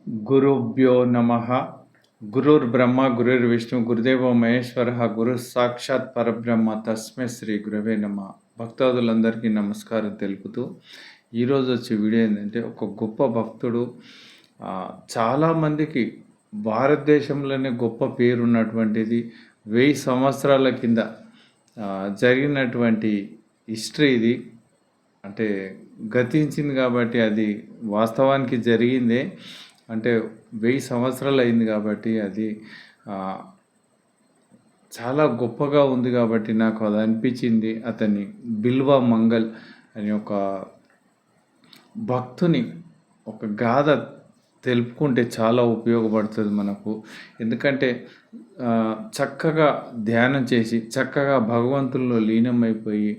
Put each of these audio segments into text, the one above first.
గురుభ్యో నమ. గురుర్బ్రహ్మ గురుర్విష్ణు గురుదేవో మహేశ్వర గురు సాక్షాత్ పరబ్రహ్మ తస్మై శ్రీ గురవే నమ. భక్తాదులందరికీ నమస్కారం తెలుపుతూ ఈరోజు వచ్చే వీడియో ఏంటంటే, ఒక గొప్ప భక్తుడు చాలామందికి భారతదేశంలోనే గొప్ప పేరు ఉన్నటువంటిది 1000 సంవత్సరాల కింద జరిగినటువంటి హిస్టరీ ఇది. అంటే గతించింది కాబట్టి అది వాస్తవానికి జరిగిందే. అంటే 1000 సంవత్సరాలు అయింది కాబట్టి అది చాలా గొప్పగా ఉంది కాబట్టి నాకు అది అనిపించింది. అతన్ని బిల్వ మంగల్ అనే ఒక భక్తుని ఒక గాథ తెలుపుకుంటే చాలా ఉపయోగపడుతుంది మనకు. ఎందుకంటే చక్కగా ధ్యానం చేసి చక్కగా భగవంతుల్లో లీనమైపోయి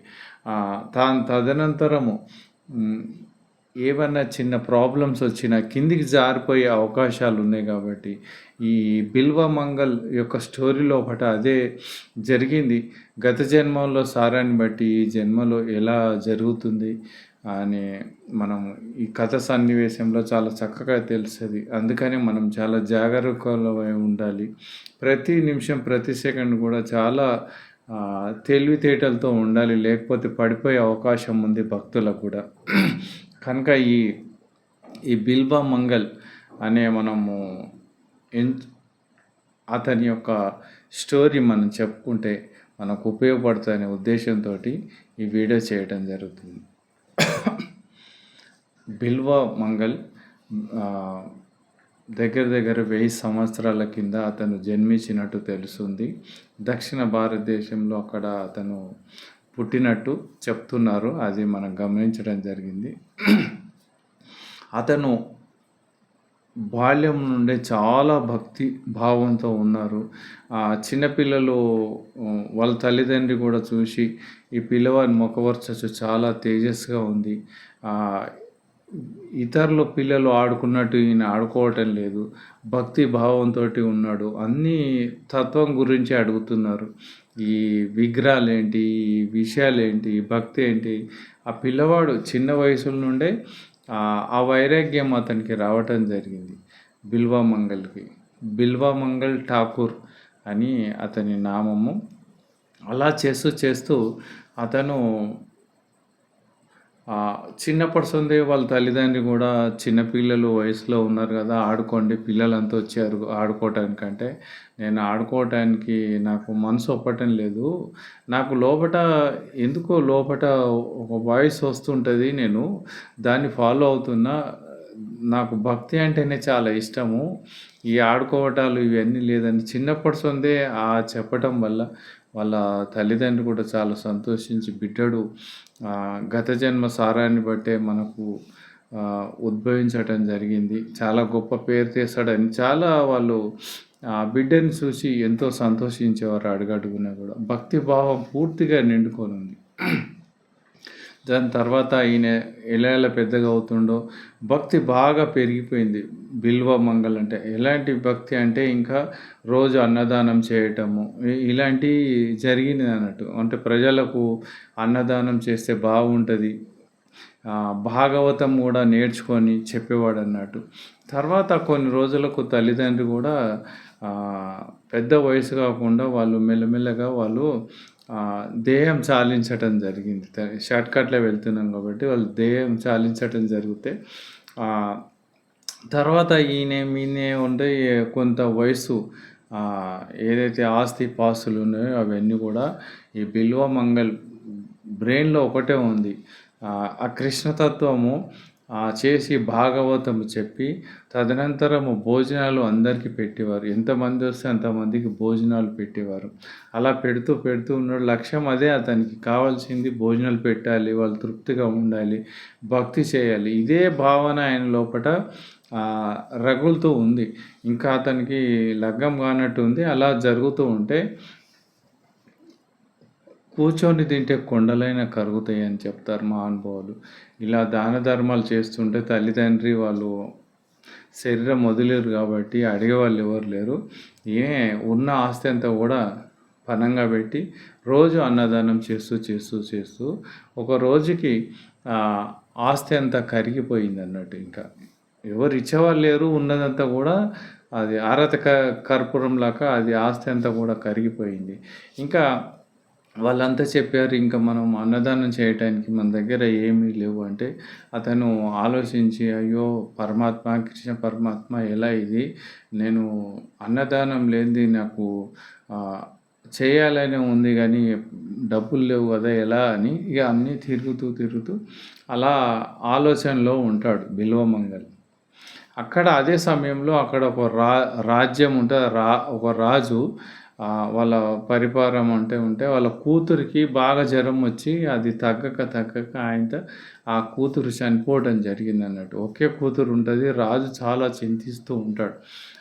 తదనంతరము ఏవన్నా చిన్న ప్రాబ్లమ్స్ వచ్చినా కిందికి జారిపోయే అవకాశాలు ఉన్నాయి కాబట్టి ఈ బిల్వ మంగల్ యొక్క స్టోరీ లోపల అదే జరిగింది. గత జన్మలో సారాన్ని బట్టి ఈ జన్మలో ఎలా జరుగుతుంది అని మనం ఈ కథ సన్నివేశంలో చాలా చక్కగా తెలుస్తుంది. అందుకని మనం చాలా జాగరూకమై ఉండాలి. ప్రతి నిమిషం ప్రతి సెకండ్ కూడా చాలా తెలివితేటలతో ఉండాలి, లేకపోతే పడిపోయే అవకాశం ఉంది భక్తులకు కూడా. కనుక ఈ బిల్వ మంగల్ అనే మనము అతని యొక్క స్టోరీ మనం చెప్పుకుంటే మనకు ఉపయోగపడుతుందనే ఉద్దేశంతో ఈ వీడియో చేయడం జరుగుతుంది. బిల్వ మంగల్ దగ్గర 1000 సంవత్సరాల కింద అతను జన్మించినట్టు తెలుస్తుంది. దక్షిణ భారతదేశంలో అక్కడ అతను పుట్టినట్టు చెప్తున్నారు. అది మనం గమనించడం జరిగింది. అతను బాల్యం నుండే చాలా భక్తి భావంతో ఉన్నారు. చిన్నపిల్లలు వాళ్ళ తల్లిదండ్రి కూడా చూసి ఈ పిల్లవాడి ముఖవర్చస్సు చాలా తేజస్గా ఉంది, ఇతరుల పిల్లలు ఆడుకున్నట్టు ఈయన ఆడుకోవటం లేదు, భక్తి భావంతో ఉన్నాడు, అన్నీ తత్వం గురించి అడుగుతున్నారు. ఈ విగ్రహాలు ఏంటి, ఈ విషయాలు ఏంటి, భక్తి ఏంటి. ఆ పిల్లవాడు చిన్న వయసుల నుండే ఆ వైరాగ్యం అతనికి రావటం జరిగింది. బిల్వ మంగల్కి బిల్వ మంగల్ ఠాకూర్ అని అతని నామము. అలా చేస్తూ అతను చిన్నప్పటి సందే వాళ్ళ తల్లిదండ్రి కూడా చిన్నపిల్లలు వయసులో ఉన్నారు కదా, ఆడుకోండి, పిల్లలంతా వచ్చారు ఆడుకోవటానికంటే నేను ఆడుకోవటానికి నాకు మనసు ఒప్పటం లేదు, నాకు ఎందుకో లోపట ఒక వాయిస్ వస్తుంటుంది, నేను దాన్ని ఫాలో అవుతున్నా, నాకు భక్తి అంటేనే చాలా ఇష్టము, ఈ ఆడుకోవటాలు ఇవన్నీ లేదని చిన్నప్పటి సందే చెప్పటం వల్ల వాళ్ళ తల్లిదండ్రులు కూడా చాలా సంతోషించి, బిడ్డడు గత జన్మ సారాన్ని బట్టే మనకు ఉద్భవించటం జరిగింది, చాలా గొప్ప పేరు తీస్తాడని చాలా వాళ్ళు బిడ్డని చూసి ఎంతో సంతోషించేవారు. అడుగడుగునా కూడా భక్తి భావం పూర్తిగా నిండుకొని ఉంది. దాని తర్వాత ఈయన ఎలా పెద్దగా అవుతుండో భక్తి బాగా పెరిగిపోయింది. బిల్వ మంగల్ అంటే ఎలాంటి భక్తి అంటే ఇంకా రోజు అన్నదానం చేయటము ఇలాంటివి జరిగింది అన్నట్టు. అంటే ప్రజలకు అన్నదానం చేస్తే బాగుంటుంది, భాగవతం కూడా నేర్చుకొని చెప్పేవాడు అన్నట్టు. తర్వాత కొన్ని రోజులకు తల్లిదండ్రులు కూడా పెద్ద వయసు కాకుండా వాళ్ళు మెల్లమెల్లగా వాళ్ళు దేహం చాలించటం జరిగింది. షార్ట్కట్లో వెళ్తున్నాం కాబట్టి వాళ్ళు దేహం చాలించటం జరిగితే తర్వాత ఈయనే ఉండే కొంత వయసు ఏదైతే ఆస్తి పాస్తులు ఉన్నాయో అవన్నీ కూడా ఈ బిల్వ మంగల్ బ్రెయిన్లో ఒకటే ఉంది. ఆ కృష్ణతత్వము చేసి భాగవతం చెప్పి తదనంతరము భోజనాలు అందరికీ పెట్టేవారు. ఎంతమంది వస్తే అంతమందికి భోజనాలు పెట్టేవారు. అలా పెడుతూ ఉన్నాడు. లక్ష్యం అదే, అతనికి కావాల్సింది భోజనాలు పెట్టాలి, వాళ్ళు తృప్తిగా ఉండాలి, భక్తి చేయాలి. ఇదే భావన ఆయన లోపల రగులుతూ ఉంది. ఇంకా అతనికి లగ్గం కానట్టు ఉంది. అలా జరుగుతూ ఉంటే కూర్చొని తింటే కొండలైన కరుగుతాయి అని చెప్తారు మహానుభావులు. ఇలా దాన ధర్మాలు చేస్తుంటే తల్లిదండ్రి వాళ్ళు శరీరం వదిలేరు కాబట్టి అడిగేవాళ్ళు ఎవరు లేరు. ఈయనే ఉన్న ఆస్తి అంతా కూడా పనంగా పెట్టి రోజు అన్నదానం చేస్తూ ఒక రోజుకి ఆస్తి అంతా కరిగిపోయింది అన్నట్టు. ఇంకా ఎవరు ఇచ్చేవాళ్ళు లేరు. ఉన్నదంతా గూడా అది ఆరతి కర్పూరంలాగా అది ఆస్తి అంతా గూడా కరిగిపోయింది. ఇంకా వాళ్ళంతా చెప్పారు. ఇంకా మనం అన్నదానం చేయటానికి మన దగ్గర ఏమీ లేవు అంటే, అతను ఆలోచించి, అయ్యో! పరమాత్మ, కృష్ణ పరమాత్మ ఎలా ఇది? నేను అన్నదానం లేనిది నాకు ఆహ్, చేయాలనే ఉంది గానీ, డబ్బులు లేవు గదా! ఎలా అని ఇగ అన్నీ తిరుగుతూ అలా ఆలోచనలో ఉంటాడు బిల్వమంగళ్. అక్కడ అదే సమయంలో అక్కడ ఒక రాజ్యం ఉంటది. ఒక రాజు వాళ్ళ పరిపాలన ఉంటే వాళ్ళ కూతురికి బాగా జ్వరం వచ్చి అది తగ్గక ఆ కూతురు చనిపోవడం జరిగిందన్నట్టు. ఒకే కూతురు ఉంటది. రాజు చాలా చింతిస్తూ ఉంటాడు.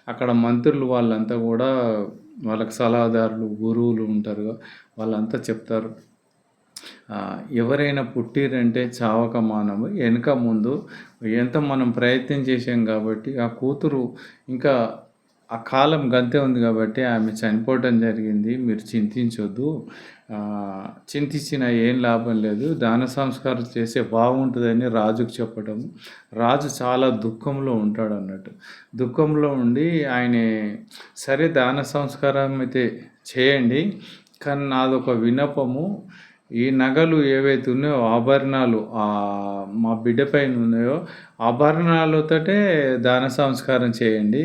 అక్కడ మంత్రులు వాళ్ళంతా గూడా వాళ్ళకి సలహాదారులు, గురువులు ఉంటారుగా వాళ్ళంతా చెప్తారు. ఎవరైనా పుట్టిర్రంటే చావక మానము. ఎనక ముందు ఎంత మనం ప్రయత్నం చేశాం కాబట్టి, ఆ కూతురు ఇంకా ఆ కాలం గంతే ఉంది కాబట్టి ఆమె చనిపోవటం జరిగింది. మీరు చింతించొద్దు. చింతించినా ఏం లాభం లేదు. దాన సంస్కారం చేస్తే బాగుంటుందని రాజుకు చెప్పడం. రాజు చాలా దుఃఖంలో ఉంటాడన్నట్టు. దుఃఖంలో ఉండి ఆయనే సరే దాన సంస్కారం అయితే చేయండి. కానీ నాదొక విన్నపము. ఈ నగలు ఏవైతే ఉన్నాయో ఆభరణాలు మా బిడ్డ పైన ఉన్నాయో ఆభరణాలతోటే దాన సంస్కారం చేయండి.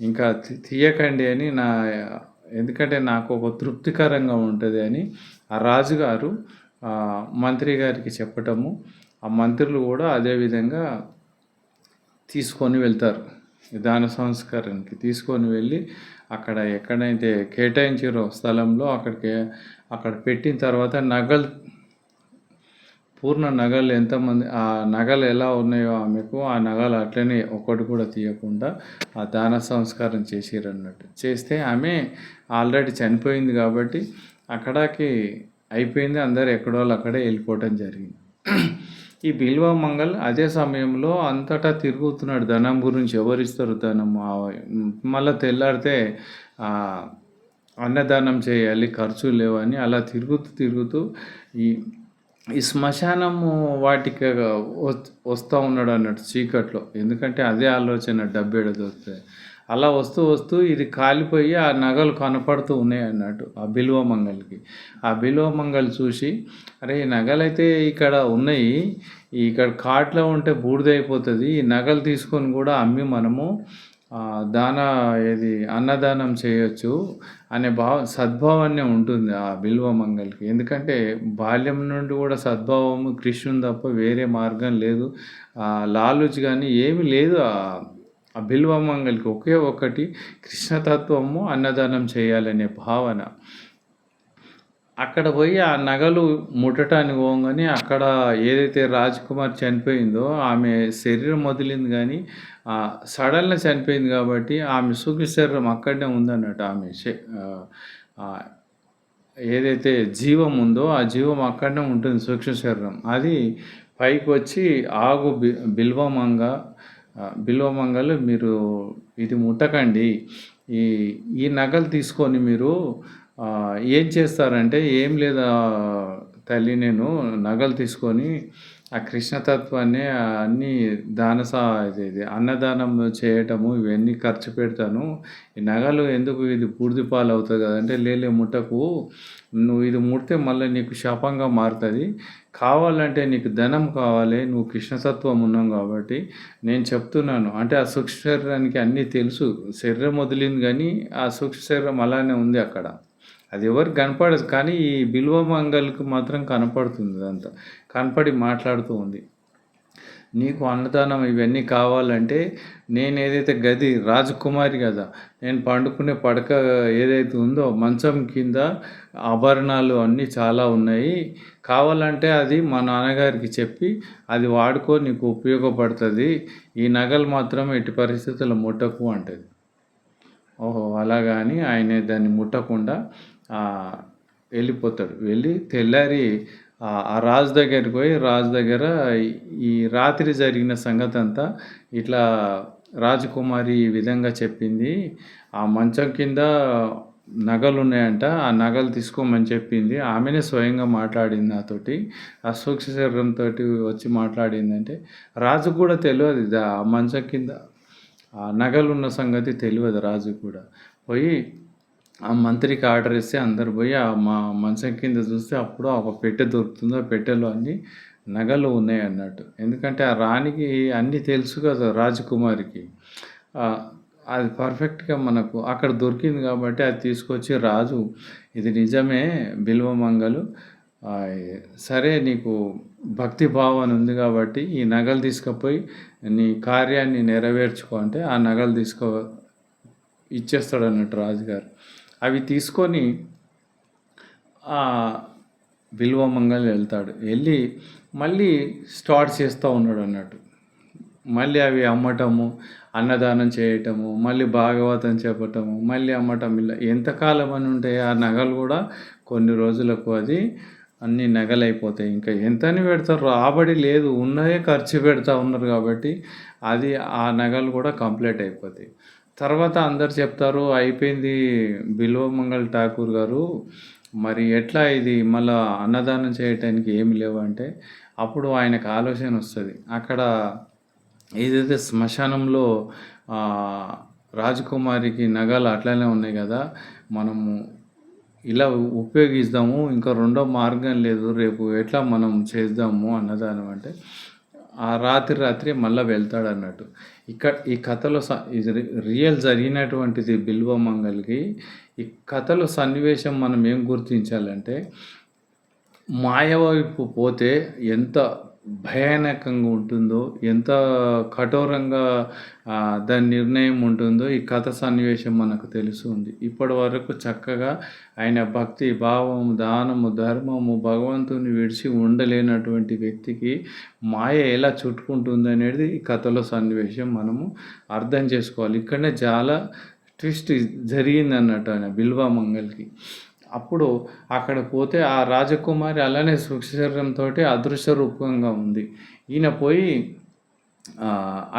ఇంకా తీయకండి అని ఎందుకంటే నాకు ఒక తృప్తికరంగా ఉంటది అని ఆ రాజుగారు మంత్రి గారికి చెప్పటము. ఆ మంత్రులు గూడా అదే విధంగా తీసుకొని వెళ్తారు. దాన సంస్కారానికి తీసుకొని వెళ్ళి అక్కడ ఎక్కడైతే కేటాయించారో స్థలంలో అక్కడ పెట్టిన తర్వాత పూర్ణ నగలు ఎంతమంది ఆ నగలు ఎలా ఉన్నాయో ఆమెకు ఆ నగలు అట్లనే ఒక్కటి కూడా తీయకుండా ఆ దాన సంస్కారం చేసిరన్నట్టు. చేస్తే ఆమె ఆల్రెడీ చనిపోయింది కాబట్టి అక్కడికి అయిపోయింది. అందరూ ఎక్కడోళ్ళు అక్కడే వెళ్ళిపోవటం జరిగింది. ఈ బిల్వమంగళ్ అదే సమయంలో అంతటా తిరుగుతున్నాడు. ధనం గురించి ఎవరిస్తారు ధనం? మళ్ళా తెల్లారితే అన్నదానం చేయాలి, ఖర్చులు లేవని అలా తిరుగుతూ ఈ శ్మశానము వాటికి వస్తూ ఉన్నాడు అన్నట్టు చీకట్లో. ఎందుకంటే అదే ఆలోచన డబ్బేడ దొరుకుతుంది. అలా వస్తూ ఇది కాలిపోయి ఆ నగలు కనపడుతూ ఉన్నాయి అన్నట్టు ఆ బిల్వమంగళ్‌కి. ఆ బిల్వమంగళ్ చూసి, అరే! ఈ నగలైతే ఇక్కడ ఉన్నాయి. ఇక్కడ కాట్లో ఉంటే బూడిదైపోతది. ఈ నగలు తీసుకొని కూడా అమ్మి మనము అన్నదానం చేయొచ్చు అనే సద్భావనే ఉంటుంది ఆ బిల్వమంగళ్‌కి. ఎందుకంటే బాల్యం నుండి కూడా సద్భావము కృష్ణుని తప్ప వేరే మార్గం లేదు. లాలూచి గాని ఏమి లేదు ఆ బిల్వమంగళ్‌కి. ఒకే ఒకటి కృష్ణతత్వము, అన్నదానం చేయాలనే భావన. అక్కడ పోయి ఆ నగలు ముట్టటానికి పోంగానే అక్కడ ఏదైతే రాజకుమారి చనిపోయిందో ఆమె శరీరం వదిలింది కానీ సడన్‌గా చనిపోయింది కాబట్టి ఆమె సూక్ష్మ శరీరం అక్కడనే ఉందన్నట్టు. ఏదైతే జీవం ఉందో ఆ జీవం అక్కడనే ఉంటుంది సూక్ష్మ శరీరం. అది పైకి వచ్చి ఆగు బిల్వమంగళ్ మీరు ఇది ముట్టకండి. ఈ నగలు తీసుకొని మీరు ఏం చేస్తారంటే, ఏం లేదా తల్లి నేను నగలు తీసుకొని ఆ కృష్ణతత్వాన్ని అన్నీ ఇది అన్నదానం చేయటము ఇవన్నీ ఖర్చు పెడతాను. ఈ నగలు ఎందుకు ఇది బూడిద పాలవుతుంది కదంటే, లేలే ముట్టకు. నువ్వు ఇది ముడితే మళ్ళీ నీకు శాపంగా మారుతుంది. కావాలంటే నీకు ధనం కావాలి. నువ్వు కృష్ణతత్వం ఉన్నావు కాబట్టి నేను చెప్తున్నాను. అంటే ఆ సూక్ష్మ శరీరానికి అన్నీ తెలుసు. శరీరం వదిలింది కానీ ఆ సూక్ష్మ శరీరం అలానే ఉంది అక్కడ. అది ఎవరికి కనపడదు. కానీ ఈ బిల్వమంగళ్‌కి మాత్రం కనపడుతుంది అదంతా. కనపడి మాట్లాడుతూ ఉంది. నీకు అన్నదానం ఇవన్నీ కావాలంటే నేనేదైతే గది రాజకుమారి కదా! నేను పండుకునే పడక ఏదైతే ఉందో మంచం కింద ఆభరణాలు అన్నీ చాలా ఉన్నాయి. కావాలంటే అది మా నాన్నగారికి చెప్పి అది వాడుకో నీకు ఉపయోగపడుతుంది. ఈ నగలు మాత్రం ఎట్టి పరిస్థితుల్లో ముట్టకు అంటది. ఓహో! అలాగా అని ఆయనే దాన్ని ముట్టకుండా వెళ్ళిపోతాడు. వెళ్ళి తెల్లారి ఆ రాజు దగ్గరికి పోయి రాజు దగ్గర ఈ రాత్రి జరిగిన సంగతంతా ఇట్లా రాజకుమారి ఈ విధంగా చెప్పింది. ఆ మంచం కింద నగలున్నాయంట. ఆ నగలు తీసుకోమని చెప్పింది. ఆమెనే స్వయంగా మాట్లాడింది నాతోటి. ఆ సూక్ష్మ శరీరంతోటి వచ్చి మాట్లాడిందంటే, రాజుకు గూడా తెలవదు ఆ మంచం కింద ఆ నగలున్న సంగతి తెలవదు రాజుకి కూడా. పోయి ఆ మంత్రికి ఆర్డర్ ఇస్తే అందరూ పోయి మా మంచం కింద చూస్తే అప్పుడు ఒక పెట్టె దొరుకుతుంది. ఆ పెట్టెలో అన్ని నగలు ఉన్నాయన్నట్టు. ఎందుకంటే ఆ రాణికి అన్నీ తెలుసు కదా రాజకుమారికి. ఆహ్, అది పర్ఫెక్ట్‌గా మనకు అక్కడ దొరికింది కాబట్టి అది తీసుకొచ్చి రాజు ఇది నిజమే బిల్వమంగలు. సరే నీకు భక్తి భావన ఉంది కాబట్టి ఈ నగలు తీసుకపోయి నీ కార్యాన్ని నెరవేర్చుకో అంటే ఆ నగలు ఇచ్చేస్తాడన్నట్టు రాజుగారు. అవి తీసుకొని బిల్వమంగళ్ వెళ్తాడు. వెళ్ళి మళ్ళీ స్టార్ట్ చేస్తూ ఉన్నాడన్నట్టు. మళ్ళీ అవి అమ్మటము, అన్నదానం చేయటము, మళ్ళీ భాగవతం చెప్పటము, మళ్ళీ అమ్మటం ఇలా ఎంతకాలం అని ఉంటాయి ఆ నగలు కూడా కొన్ని రోజులకు అది అన్నీ నగలైపోతాయి. ఇంకా ఎంతని పెడతారు రాబడి లేదు. ఉన్నదే ఖర్చు పెడతా ఉన్నారు కాబట్టి అది ఆ నగలు కూడా కంప్లీట్ అయిపోతాయి. తర్వాత అందరు చెప్తారు అయిపోయింది బిల్వమంగళ్ ఠాకూర్ గారు మరి ఎట్లా ఇది మళ్ళా అన్నదానం చేయటానికి ఏమి లేవంటే అప్పుడు ఆయనకు ఆలోచన వస్తుంది. అక్కడ ఏదైతే శ్మశానంలో రాజకుమారికి నగలు అట్లనే ఉన్నాయి కదా మనము ఇలా ఉపయోగిద్దాము ఇంకా రెండో మార్గం లేదు రేపు ఎట్లా మనం చేద్దాము అన్నదానం అంటే ఆ రాత్రి మళ్ళీ వెళ్తాడన్నట్టు. ఈ కథలో ఇది రియల్ జరిగినటువంటిది బిల్వమంగళకి. ఈ కథలో సన్నివేశం మనం ఏం గుర్తించాలంటే మాయ వైపు పోతే ఎంత భయానకంగా ఉంటుందో, ఎంత కఠోరంగా దాని నిర్ణయం ఉంటుందో ఈ కథ సన్నివేశం మనకు తెలుస్తుంది. ఇప్పటి వరకు చక్కగా ఆయన భక్తి, భావం, దానము, ధర్మము, భగవంతుని విడిచి ఉండలేనటువంటి వ్యక్తికి మాయ ఎలా చుట్టుకుంటుందనేది ఈ కథలో సన్నివేశం మనము అర్థం చేసుకోవాలి. ఇక్కడనే చాలా ట్విస్ట్ జరిగిందన్నట్టు ఆయన బిల్వమంగళకి. అప్పుడు అక్కడ పోతే ఆ రాజకుమారి అలానే సూక్ష్మ శరీరంతోటి అదృశ్య రూపంగా ఉంది. ఈయన పోయి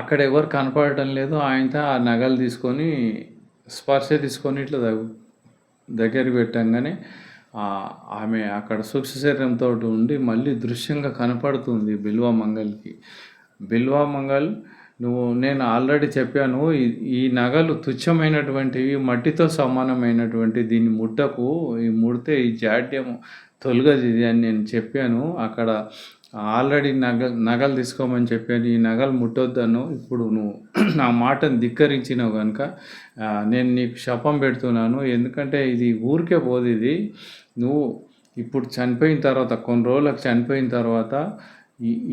అక్కడ ఎవరు కనపడటం లేదు. ఆయనతో ఆ నగలు తీసుకొని స్పర్శ తీసుకొని ఇట్లా దగ్గరికి పెట్టంగానే ఆమె అక్కడ సూక్ష్మ శరీరంతో ఉండి మళ్ళీ దృశ్యంగా కనపడుతుంది బిల్వమంగళకి. బిల్వమంగళ్ నేను ఆల్రెడీ చెప్పాను ఈ నగలు తుచ్చమైనటువంటివి, మట్టితో సమానమైనటువంటి దీన్ని ముట్టకు, ఈ ముడితే ఈ జాడ్యము తొలగదు ఇది అని నేను చెప్పాను. అక్కడ ఆల్రెడీ నగలు తీసుకోమని చెప్పాను. ఈ నగలు ముట్టొద్దను. ఇప్పుడు నువ్వు నా మాటను ధిక్కరించినావు కనుక నేను నీకు శపం పెడుతున్నాను. ఎందుకంటే ఇది ఊరికే పోదు ఇది. నువ్వు ఇప్పుడు చనిపోయిన తర్వాత కొన్ని రోజులకు చనిపోయిన తర్వాత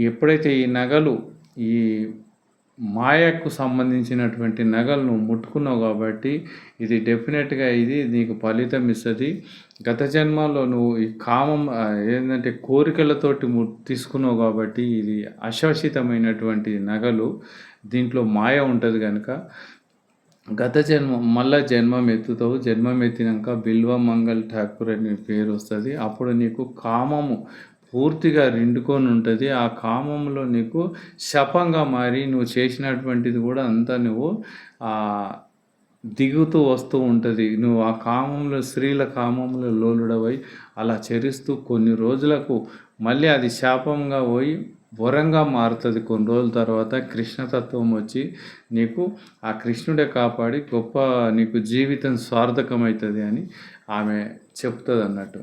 ఎప్పుడైతే ఈ నగలు ఈ మాయకు సంబంధించినటువంటి నగలు నువ్వు ముట్టుకున్నావు కాబట్టి ఇది డెఫినెట్గా ఇది నీకు ఫలితం ఇస్తుంది. గత జన్మలో నువ్వు ఈ కామం ఏంటంటే కోరికలతోటి తీసుకున్నావు కాబట్టి ఇది అశాశ్వతమైనటువంటి నగలు, దీంట్లో మాయ ఉంటుంది కనుక గత మళ్ళా జన్మం ఎత్తుతావు. జన్మం ఎత్తినాక బిల్వమంగళ్ ఠాకూర్ అనే పేరు వస్తుంది. అప్పుడు నీకు కామము పూర్తిగా నిండుకొని ఉంటుంది. ఆ కామంలో నీకు శపంగా మారి నువ్వు చేసినటువంటిది కూడా అంతా నువ్వు దిగుతూ వస్తూ ఉంటుంది. నువ్వు ఆ కామంలో స్త్రీల కామంలో లోలుడవై అలా చరిస్తూ కొన్ని రోజులకు మళ్ళీ అది శాపంగా పోయి వరంగా మారుతుంది. కొన్ని రోజుల తర్వాత కృష్ణతత్వం వచ్చి నీకు ఆ కృష్ణుడే కాపాడి గొప్ప నీకు జీవితం సార్థకమవుతుంది అని ఆమె చెప్తుంది అన్నట్టు.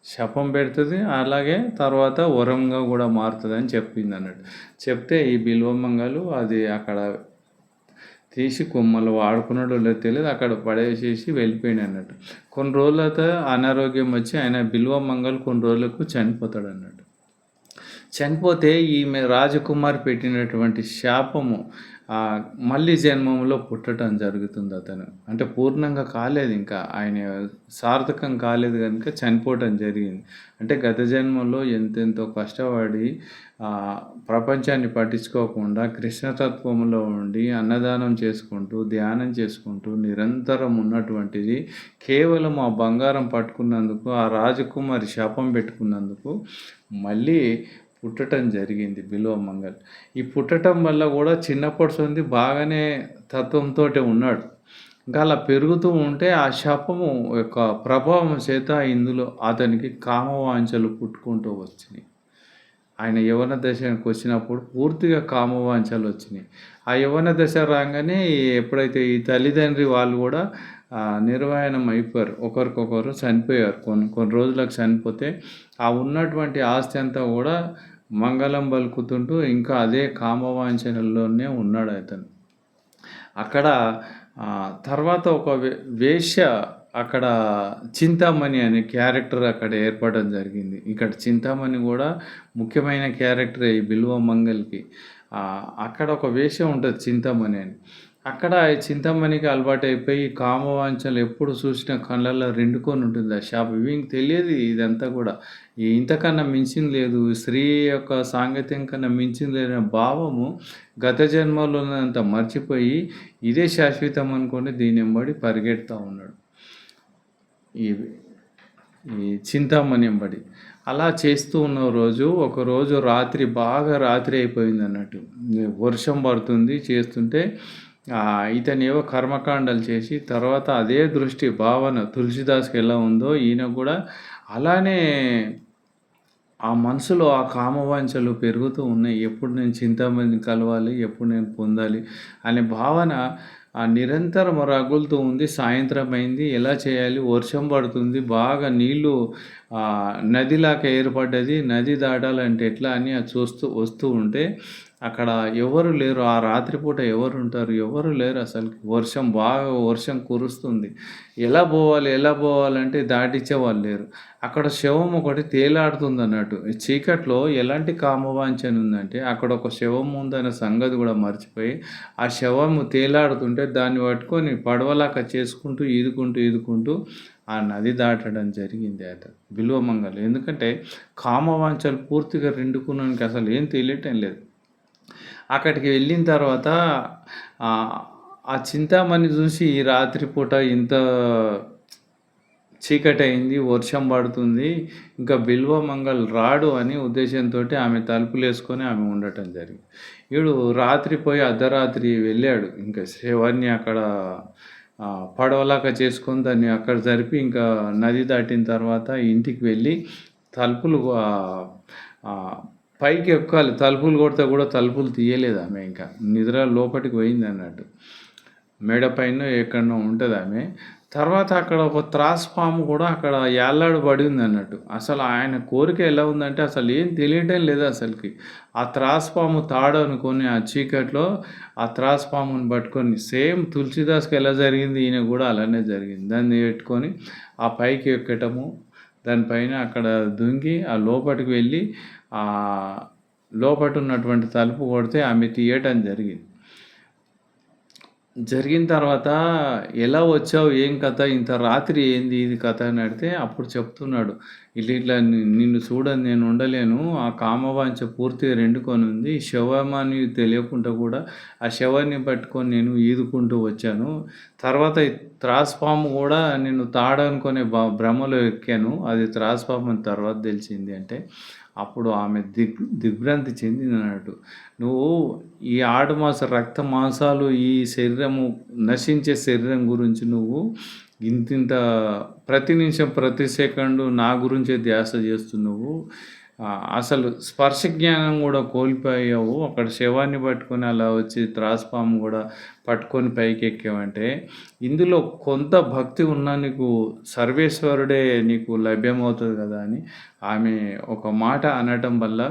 శపం పెడుతుంది, అలాగే తర్వాత వరంగా కూడా మారుతుంది అని చెప్పింది అన్నట్టు. చెప్తే ఈ బిల్వమంగళ్ అది అక్కడ తీసి కొమ్మలు వాడుకున్నాడో లేదో తెలియదు, అక్కడ పడేసేసి వెళ్ళిపోయింది అన్నట్టు. కొన్ని రోజులతో అనారోగ్యం వచ్చి ఆయన బిల్వమంగళ్ కొన్ని రోజులకు చనిపోతాడు అన్నట్టు. చనిపోతే ఈమె రాజకుమారి పెట్టినటువంటి శాపము మళ్ళీ జన్మంలో పుట్టడం జరుగుతుంది అతను. అంటే పూర్ణంగా కాలేదు, ఇంకా ఆయన సార్థకం కాలేదు కనుక చనిపోవటం జరిగింది. అంటే గత జన్మలో ఎంతెంతో కష్టపడి ప్రపంచాన్ని పట్టించుకోకుండా కృష్ణతత్వంలో ఉండి అన్నదానం చేసుకుంటూ ధ్యానం చేసుకుంటూ నిరంతరం ఉన్నటువంటిది కేవలం ఆ బంగారం పట్టుకున్నందుకు, ఆ రాజకుమారి శాపం పెట్టుకున్నందుకు మళ్ళీ పుట్టడం జరిగింది బిల్వమంగళ్. ఈ పుట్టడం వల్ల కూడా చిన్నప్పటి నుండి బాగానే తత్వంతో ఉన్నాడు. ఇంకా అలా పెరుగుతూ ఉంటే ఆ శాపము యొక్క ప్రభావం చేత ఇందులో అతనికి కామవాంఛలు పుట్టుకుంటూ వచ్చినాయి. ఆయన యవ్వన దశకొచ్చినప్పుడు పూర్తిగా కామవాంఛలొచ్చినియి. ఆ యవ్వన దశ రాంగానే ఎప్పుడైతే ఈ తల్లిదండ్రి వాళ్ళు గూడా నిర్వయనం అయిపోయారు. ఒకరికొకరు చనిపోయారు. కొన్ని కొన్ని రోజులకు చనిపోతే, ఆ ఉన్నటువంటి ఆస్తి అంతా గూడా మంగళం పలుకుతుంటూ ఇంకా అదే కామవాంఛనలోనే ఉన్నాడతను. అక్కడ తర్వాత ఒక వేశ్య అక్కడ చింతామణి అనే క్యారెక్టర్ అక్కడ ఏర్పడడం జరిగింది. ఇక్కడ చింతామణి గూడా ముఖ్యమైన క్యారెక్టరే ఈ బిల్వ మంగల్‌కి. అక్కడ ఒక వేశ్య ఉంటది చింతామణి అని. అక్కడ ఈ చింతామణికి అలవాటైపోయి కామవాంఛలు ఎప్పుడు చూసినా కళ్ళల్లో రెండుకొని ఉంటుంది ఆ శాపం. వీనికి తెలియదు ఇదంతా గూడా. ఇంతకన్నా మించింది లేదు. స్త్రీ యొక్క సాంగత్యం కన్నా మించింది లేదనే భావము గత జన్మలో ఉన్నదంతా మర్చిపోయి ఇదే శాశ్వతం అనుకోని దీని ఎంబడి పరిగెడతా ఉన్నాడు. ఈ ఈ చింతామణి ఎంబడి. అలా చేస్తూ ఉన్న రోజు, ఒకరోజు రాత్రి బాగా రాత్రి అయిపోయిందన్నట్టు. వర్షం పడుతుంది చేస్తుంటే ఇతనేవో కర్మకాండలు చేసి తర్వాత అదే దృష్టి, భావన తులసీదాస్‌కి ఎలా ఉందో ఈయనకు గూడా అలానే ఆ మనసులో ఆ కామవాంఛలు పెరుగుతూ ఉన్నాయి. ఎప్పుడు నేను చింతామణిని కలవాలి, ఎప్పుడు నేను పొందాలి అనే భావన నిరంతరం రగులుతూ ఉంది. సాయంత్రం అయింది. ఎలా చేయాలి? వర్షం పడుతుంది. బాగా నీళ్ళు నదిలాగా ఏర్పడ్డది. నది దాటాలంటే ఎట్లా అని అది చూస్తూ వస్తూ ఉంటే అక్కడ ఎవరు లేరు. ఆ రాత్రిపూట ఎవరుంటారు? ఎవరు లేరు అసలుకి. వర్షం కురుస్తుంది. ఎలా పోవాలి? ఎలా పోవాలంటే దాటిచ్చేవాళ్ళు లేరు. అక్కడ శవం ఒకటి తేలాడుతుందన్నట్టు. ఈ చీకట్లో ఎలాంటి కామవాంఛన ఉందంటే అక్కడ ఒక శవం ఉందన్న సంగతి కూడా మర్చిపోయి ఆ శవము తేలాడుతుంటే దాన్ని పట్టుకొని పడవలాగా చేసుకుంటూ ఈదుకుంటూ ఆ నది దాటడం జరిగింది బిల్వమంగళం. ఎందుకంటే కామవాంఛలు పూర్తిగా రెండుకున్నానికి అసలు ఏం తెలియటం లేదు. అక్కడికి వెళ్ళిన తర్వాత ఆ చింతామణి చూసి ఈ రాత్రిపూట ఇంత చీకటయింది, వర్షం పడుతుంది, ఇంకా బిల్వమంగళ్ రాడు అని ఉద్దేశంతోటి ఆమె తలుపులేసుకొని ఆమె ఉండటం జరిగింది. ఈడు రాత్రి పోయి అర్ధరాత్రి వెళ్ళాడు. ఇంకా శవాన్ని అక్కడ పడవలాగా చేసుకొని దాన్ని అక్కడ జరిపి ఇంకా నది దాటిన తర్వాత ఇంటికి వెళ్ళి తలుపులు పైకి ఎక్కాలి. తలుపులు కొడితే కూడా తలుపులు తీయలేదు ఆమె ఇంకా. నిద్ర లోపటికి పోయిందన్నట్టు. మేడ పైనో ఎక్కడనో ఉంటదామె. తర్వాత అక్కడ ఒక త్రాసుపాము కూడా అక్కడ ఏలాడబడి ఉందన్నట్టు. అసలు ఆయన కోరిక ఎలా ఉందంటే అసలు ఏం తెలియటం లేదు అసలుకి. ఆ త్రాసుపాము తాడు అనుకోని ఆ చీకట్లో ఆ త్రాసుపాముని పట్టుకొని సేమ్ తులసీదాస్‌కి ఎలా జరిగింది ఈయనకు కూడా అలానే జరిగింది. దాన్ని పెట్టుకొని ఆ పైకి ఎక్కటము, దానిపైన అక్కడ దుంకి ఆ లోపటికి వెళ్ళి లోపట ఉన్నటువంటి తలుపు కొడితే ఆమె తీయటం జరిగింది. జరిగిన తర్వాత ఎలా వచ్చావు? ఏం కథ? ఇంత రాత్రి ఏంది ఇది కథ అని అడిగితే అప్పుడు చెప్తున్నాడు. ఇట్లా నిన్ను చూడని నేను ఉండలేను. ఆ కామవాంఛ పూర్తిగా రెండుకొనుంది. శవమని తెలియకుండా కూడా ఆ శవాన్ని పట్టుకొని నేను ఈదుకుంటూ వచ్చాను. తర్వాత ఈ త్రాసుపాము కూడా నిన్ను తాడనుకునే భ్రమలో ఎక్కాను. అది త్రాసుపాము అని తర్వాత తెలిసింది అంటే అప్పుడు ఆమె దిగ్భ్రాంతి చెందిందన్నట్టు. నువ్వు ఈ ఆడుమాస రక్త మాంసాలు ఈ శరీరము నశించే శరీరం గురించి నువ్వు ఇంతింత ప్రతి నిమిషం, ప్రతి సెకండు నా గురించే ధ్యాస చేస్తున్నావు. అసలు స్పర్శ జ్ఞానం కూడా కోల్పోయావు. అక్కడ శవాన్ని పట్టుకొని అలా వచ్చి త్రాసుపాము కూడా పట్టుకొని పైకెక్కావంటే ఇందులో కొంత భక్తి ఉన్నా నీకు సర్వేశ్వరుడే నీకు లభ్యమవుతుంది కదా అని ఆమె ఒక మాట అనటం వల్ల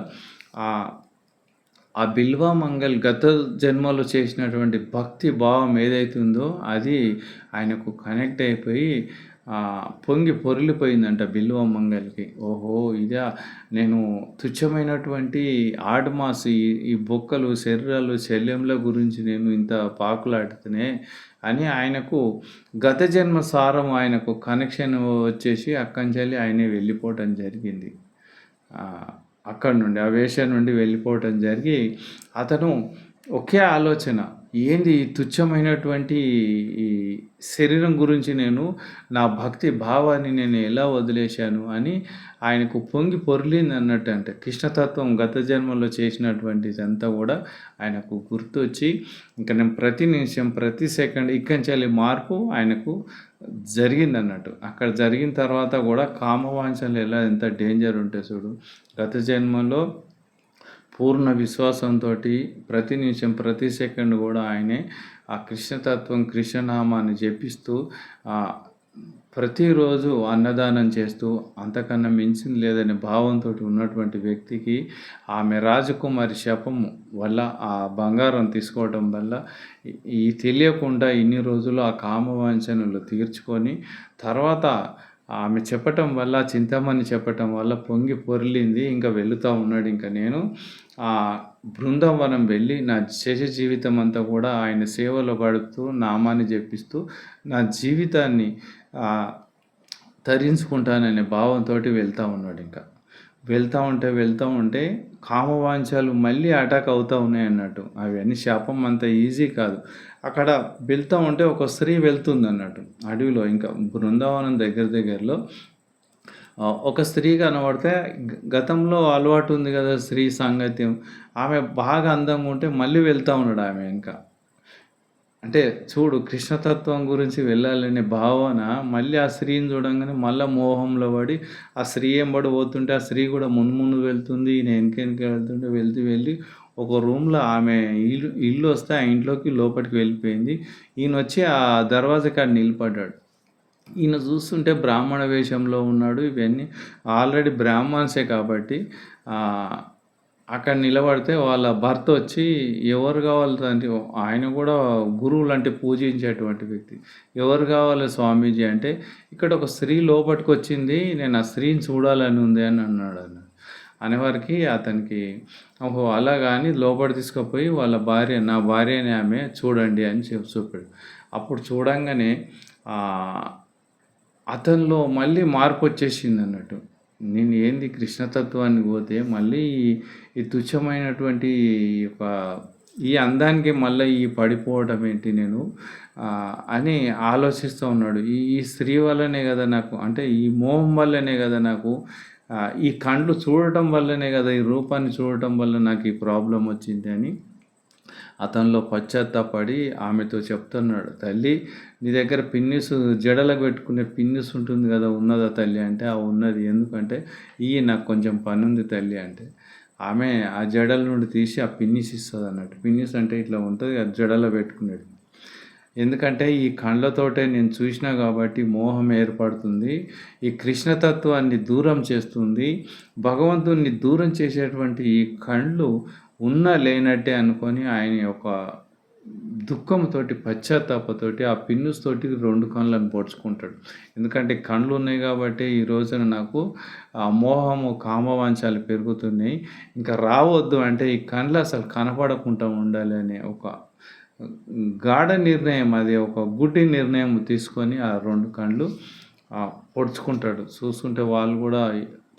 ఆ బిల్వమంగళ్ గత జన్మలో చేసినటువంటి భక్తి భావం ఏదైతే ఉందో అది ఆయనకు కనెక్ట్ అయిపోయి పొంగి పొర్లిపోయిందంట బిల్వమంగళ్‌కి. ఓహో! ఇదా నేను తుచ్చమైనటువంటి ఆడుమాసు ఈ బొక్కలు, శరీరాలు, శల్యంల గురించి నేను ఇంత పాకులాడుతూనే అని ఆయనకు గత జన్మ సారం ఆయనకు కనెక్షన్ వచ్చేసి అక్కడి ఆయనే వెళ్ళిపోవటం జరిగింది. అక్కడి నుండి ఆ వేశ్య నుండి వెళ్ళిపోవటం జరిగి అతను ఒకే ఆలోచన ఏంది ఈ తుచ్చమైనటువంటి ఈ శరీరం గురించి నేను నా భక్తి భావాన్ని నేను ఎలా వదిలేశాను అని ఆయనకు పొంగి పొర్లిందన్నట్టు. అంటే కృష్ణతత్వం గత జన్మలో చేసినటువంటిదంతా కూడా ఆయనకు గుర్తొచ్చి ఇంక నేను ప్రతి నిమిషం, ప్రతి సెకండ్ ఇక్కడినుంచెల్లి మార్పు ఆయనకు జరిగిందన్నట్టు. అక్కడ జరిగిన తర్వాత కూడా కామవాంఛనలు ఎంత డేంజర్ ఉంటాయి చూడు. గత జన్మలో పూర్ణ విశ్వాసంతోటి ప్రతి నిమిషం, ప్రతి సెకండ్ కూడా ఆయనే ఆ కృష్ణతత్వం, కృష్ణనామాన్ని జపిస్తూ ప్రతిరోజు అన్నదానం చేస్తూ అంతకన్నా మించింది లేదనే భావంతోటి ఉన్నటువంటి వ్యక్తికి ఆమె రాజకుమారి శాపం వల్ల ఆ బంగారం తీసుకోవడం వల్ల ఈ తెలియకుండా ఇన్ని రోజులు ఆ కామవాంఛనలు తీర్చుకొని తర్వాత ఆమె చెప్పటం వల్ల, చింతామణి చెప్పటం వల్ల పొంగి పొర్లింది. ఇంకా వెళుతూ ఉన్నాడు. ఇంక నేను బృందావనం వెళ్ళి నా శేష జీవితం అంతా కూడా ఆయన సేవలో గడుపుతూ, నామాన్ని జపిస్తూ నా జీవితాన్ని తరించుకుంటాననే భావంతోటి వెళ్తూ ఉన్నాడు. ఇంకా వెళ్తూ ఉంటే కామవాంఛలు మళ్ళీ అటాక్ అవుతూ ఉన్నాయి అన్నట్టు. అవన్నీ శాపం అంత ఈజీ కాదు. అక్కడ వెళ్తూ ఉంటే ఒక స్త్రీ వెళ్తుంది అన్నట్టు అడవిలో. ఇంకా బృందావనం దగ్గరలో ఒక స్త్రీ కనబడితే గతంలో అలవాటు ఉంది కదా స్త్రీ సాంగత్యం. ఆమె బాగా అందంగా ఉంటే మళ్ళీ వెళ్తూ ఉన్నాడు ఆమె ఇంకా. అంటే చూడు కృష్ణతత్వం గురించి వెళ్ళాలనే భావన మళ్ళీ ఆ స్త్రీని చూడంగానే మళ్ళీ మోహంలో పడి ఆ స్త్రీ ఎంబడి పోతుంటే ఆ స్త్రీ కూడా ముందు వెళ్తుంది. ఈయన వెనక వెళ్తుంటే వెళ్ళి ఒక రూమ్లో ఆమె ఇల్లు వస్తే ఆ ఇంట్లోకి లోపలికి వెళ్ళిపోయింది. ఈయన వచ్చి ఆ దర్వాజా కాడ నిలబడ్డాడు. ఈయన చూస్తుంటే బ్రాహ్మణ వేషంలో ఉన్నాడు. ఇవన్నీ ఆల్రెడీ బ్రాహ్మణ్సే కాబట్టి అక్కడ నిలబడితే వాళ్ళ భర్త వచ్చి ఎవరు కావాలి అంటే ఆయన కూడా గురువులు అంటే పూజించేటువంటి వ్యక్తి. ఎవరు కావాలి స్వామీజీ అంటే ఇక్కడ ఒక స్త్రీ లోపలికి వచ్చింది, నేను ఆ స్త్రీని చూడాలని ఉంది అని అన్నాడు. అనేవారికి అతనికి ఓహో అలాగా అని లోపల తీసుకుపోయి వాళ్ళ భార్య, నా భార్యని ఆమె చూడండి అని చూపాడు. అప్పుడు చూడంగానే అతనిలో మళ్ళీ మార్పు వచ్చేసింది అన్నట్టు. నేను ఏంది కృష్ణతత్వానికి పోతే మళ్ళీ ఈ తుచ్చమైనటువంటి ఈ అందానికి మళ్ళీ ఈ పడిపోవడం ఏంటి నేను అని ఆలోచిస్తూ ఉన్నాడు. ఈ స్త్రీ వల్లనే కదా నాకు, అంటే ఈ మోహం వల్లనే కదా నాకు, ఈ కళ్ళు చూడటం వల్లనే కదా, ఈ రూపాన్ని చూడటం వల్ల నాకు ఈ ప్రాబ్లం వచ్చింది అని అతనిలో పశ్చాత్తాపడి ఆమెతో చెప్తున్నాడు. తల్లి నీ దగ్గర పిన్నిస్ జడలకు పెట్టుకునే పిన్నిస్ ఉంటుంది కదా, ఉన్నదా తల్లి అంటే ఉన్నది. ఎందుకంటే నాకు కొంచెం పని ఉంది తల్లి అంటే ఆమె ఆ జడల నుండి తీసి ఆ పిన్నిస్ ఇస్తుంది అన్నట్టు. పిన్నిస్ అంటే ఇట్లా ఉంటుంది అది జడలో పెట్టుకునేది. ఎందుకంటే ఈ కళ్ళతోటే నేను చూసినా కాబట్టి మోహం ఏర్పడుతుంది. ఈ కృష్ణతత్వాన్ని దూరం చేస్తుంది. భగవంతుణ్ణి దూరం చేసేటువంటి ఈ కళ్ళు లేనట్టే అనుకొని ఆయన ఒక దుఃఖంతోటి, పశ్చాత్తాపతోటి ఆ పిన్నుస్ తోటి 2 కళ్ళను పొడుచుకుంటాడు. ఎందుకంటే కళ్ళు ఉన్నాయి కాబట్టి ఈ రోజున నాకు ఆ మోహము, కామవాంఛలు పెరుగుతున్నాయి. ఇంకా రావద్దు అంటే ఈ కళ్ళు అసలు కనపడకుండా ఉండాలి అనే ఒక గాఢ నిర్ణయం, అది ఒక గుడ్డి నిర్ణయం తీసుకొని ఆ 2 కళ్ళు పొడుచుకుంటాడు. చూస్తుంటే వాళ్ళు కూడా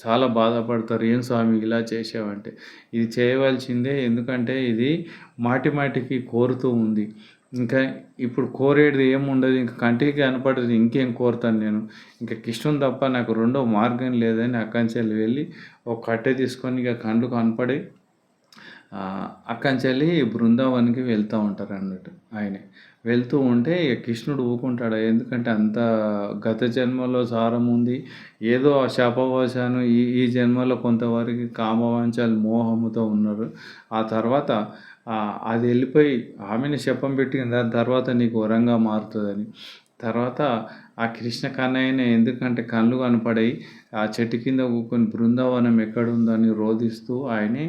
చాలా బాధపడతారు. ఏం స్వామి ఇలా చేసావంటే ఇది చేయవలసిందే, ఎందుకంటే ఇది మాటికి కోరుతూ ఉంది. ఇంకా ఇప్పుడు కోరేది ఏముండదు, ఇంకా కంటికి కనపడదు, ఇంకేం కోరుతాను నేను, ఇంకా కృష్ణుని తప్ప నాకు రెండో మార్గం లేదని అక్కంచెల్లి వెళ్ళి ఒక కట్టె తీసుకొని ఇక కళ్ళు కనపడి అక్కంచెల్లి బృందావనికి వెళ్తూ ఉంటారు అన్నట్టు. ఆయనే వెళ్తూ ఉంటే కృష్ణుడు ఊకుంటాడు. ఎందుకంటే అంత గత జన్మలో సారం ఉంది, ఏదో శాపవశాను ఈ జన్మలో కొంతవరకు కామవాంఛలు మోహముతో ఉన్నారు. ఆ తర్వాత అది వెళ్ళిపోయి ఆమెని శపం పెట్టి దాని తర్వాత నీకు వరంగా మారుతుందని. తర్వాత ఆ కృష్ణ కన్నయ్యనే ఎందుకంటే కళ్ళు కనపడాయి ఆ చెట్టు కింద కూకొని బృందావనం ఎక్కడుందని రోధిస్తూ ఆయనే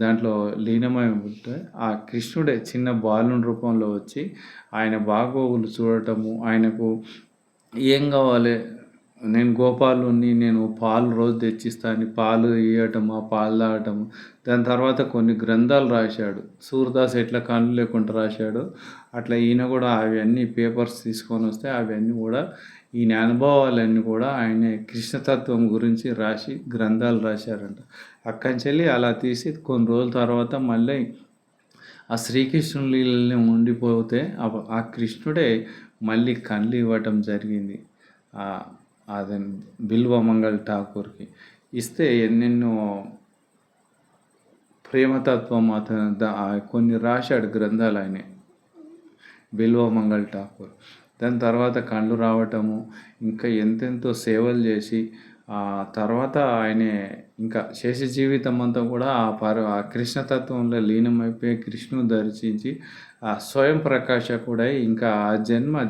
దాంట్లో లీనమై ఉంటే ఆ కృష్ణుడే చిన్న బాలుని రూపంలో వచ్చి ఆయన బాగోగులు చూడటము, ఆయనకు ఏం కావాలి, నేను గోపాలుని, నేను పాలు రోజు తెచ్చిస్తాను, పాలు ఇవ్వటము, ఆ పాలు తాగటము. దాని తర్వాత కొన్ని గ్రంథాలు రాశాడు. సూర్దాస్ ఎట్లా కళ్ళు లేకుండా రాశాడు అట్లా ఈయన కూడా అవన్నీ పేపర్స్ తీసుకొని వస్తే అవన్నీ కూడా ఈయన అనుభవాలన్నీ కూడా ఆయన కృష్ణతత్వం గురించి రాసి గ్రంథాలు రాశారంట. అక్కడి నుంచి అలా తీసి కొన్ని రోజుల తర్వాత మళ్ళీ ఆ శ్రీకృష్ణుని లీలల్ని ఉండిపోతే ఆ కృష్ణుడే మళ్ళీ కళ్ళు ఇవ్వటం జరిగింది. ఆహ్, అది బిల్వమంగళ్ ఠాకూర్‌కి. ఇస్తే ఎన్నెన్నో ప్రేమతత్వం అతను కొన్ని రాశాడు గ్రంథాలాయనే. బిల్వమంగళ్ ఠాకూర్. దాని తర్వాత కళ్ళు రావటము, ఇంకా ఎంతెంతో సేవలు చేసి, తర్వాత ఆయనే ఇంకా శేష జీవితం అంతా కూడా ఆ కృష్ణతత్వంలో లీనమైపోయి కృష్ణుని దర్శించి, ఆ స్వయం ప్రకాశకుడై ఇంకా ఆ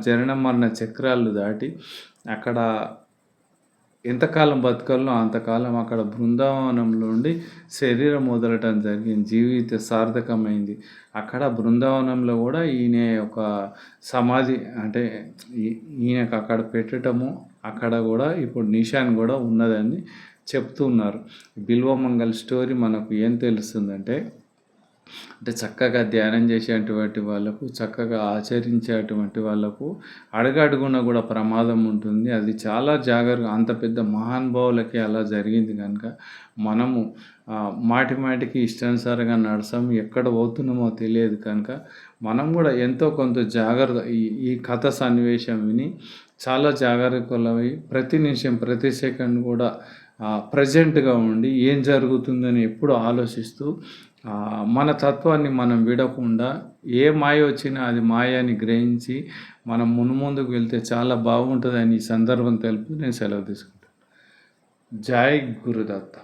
జనన మరణ చక్రాలు దాటి అక్కడ ఎంతకాలం బతకాలో అంతకాలం అక్కడ బృందావనంలో ఉండి శరీరం వదలటం జరిగింది. జీవిత సార్థకమైంది. అక్కడ బృందావనంలో కూడా ఈయన ఒక సమాధి అంటే ఈయనకు అక్కడ పెట్టటము, అక్కడ కూడా ఇప్పుడు నిషాన్ కూడా ఉన్నదని చెప్తున్నారు. బిల్వమంగళ్ స్టోరీ మనకు ఏం తెలుస్తుందంటే, అంటే చక్కగా ధ్యానం చేసేటువంటి వాళ్ళకు, చక్కగా ఆచరించేటువంటి వాళ్ళకు అడుగడుగునా కూడా ప్రమాదం ఉంటుంది. అది చాలా అంత పెద్ద మహానుభావులకి అలా జరిగింది కనుక మనము మాటి మాటికి ఇష్టానుసారంగా నడసాము, ఎక్కడ పోతున్నామో తెలియదు కనుక మనం కూడా ఎంతో కొంత జాగ్రత్త ఈ కథ సన్నివేశం విని చాలా జాగరూకులమై ప్రతి నిమిషం, ప్రతి సెకండ్ కూడా ప్రెజెంట్‌గా ఉండి ఏం జరుగుతుందని ఎప్పుడు ఆలోచిస్తూ మన తత్వాన్ని మనం విడకుండా ఏ మాయ వచ్చినా అది మాయ అని గ్రహించి మనం మున్ముందుకు వెళ్తే చాలా బాగుంటుందని ఈ సందర్భం తెలుపుతూ నేను సెలవు తీసుకుంటాను. జై గురుదత్త.